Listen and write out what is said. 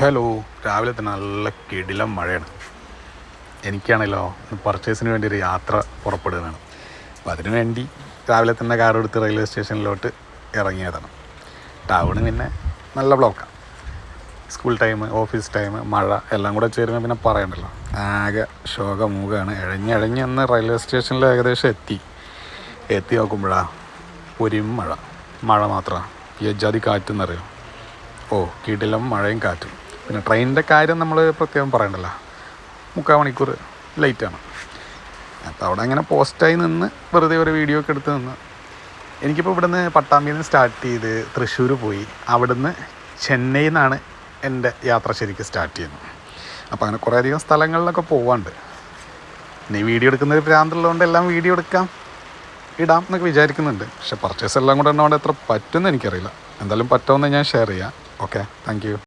Hello, രാവിലെ തന്നെ നല്ല കിടിലം മഴയാണ്. എനിക്കാണല്ലോ പർച്ചേസിന് വേണ്ടി ഒരു യാത്ര പുറപ്പെടുകയാണ്. അപ്പോൾ അതിനു വേണ്ടി രാവിലെ തന്നെ കാർ എടുത്ത് റെയിൽവേ സ്റ്റേഷനിലോട്ട് ഇറങ്ങിയതാണ്. ടൗണ് പിന്നെ നല്ല ബ്ലോക്കാണ്. സ്കൂൾ ടൈം, ഓഫീസ് ടൈം, മഴ എല്ലാം കൂടെ ചേരുമ്പോൾ പിന്നെ പറയണ്ടല്ലോ. ആകെ ശോകമൂകമാണ്. ഇഴഞ്ഞ് ഒന്ന് റെയിൽവേ സ്റ്റേഷനിൽ ഏകദേശം എത്തി നോക്കുമ്പോഴാണ് പൊരിയും മഴ മാത്രമാണ്. ഈ ജാതി കാറ്റെന്നറിയോ? കിടിലം മഴയും കാറ്റും. പിന്നെ ട്രെയിനിൻ്റെ കാര്യം നമ്മൾ പ്രത്യേകം പറയണ്ടല്ലോ, 3/4 മണിക്കൂർ ലേറ്റാണ്. അപ്പോൾ അവിടെ അങ്ങനെ പോസ്റ്റായി നിന്ന് വെറുതെ ഒരു വീഡിയോ ഒക്കെ എടുത്ത് നിന്ന് എനിക്കിപ്പോൾ ഇവിടുന്ന് പട്ടാമ്പിയിൽ നിന്ന് സ്റ്റാർട്ട് ചെയ്ത് തൃശ്ശൂർ പോയി, അവിടുന്ന് ചെന്നൈയിൽ നിന്നാണ് എൻ്റെ യാത്ര ശരിക്കും സ്റ്റാർട്ട് ചെയ്യുന്നത്. അപ്പോൾ അങ്ങനെ കുറേയധികം സ്ഥലങ്ങളിലൊക്കെ പോവാണ്ട്. പിന്നെ ഈ വീഡിയോ എടുക്കുന്നൊരു ഭ്രാന്തുള്ളതുകൊണ്ട് എല്ലാം വീഡിയോ ഇടാം എന്നൊക്കെ വിചാരിക്കുന്നുണ്ട്. പക്ഷേ പർച്ചേസ് എല്ലാം കൂടെ എണ്ണോണ്ട് എത്ര പറ്റുമെന്ന് എനിക്കറിയില്ല. എന്തായാലും പറ്റുമെന്ന് ഞാൻ ഷെയർ ചെയ്യാം. Okay, thank you.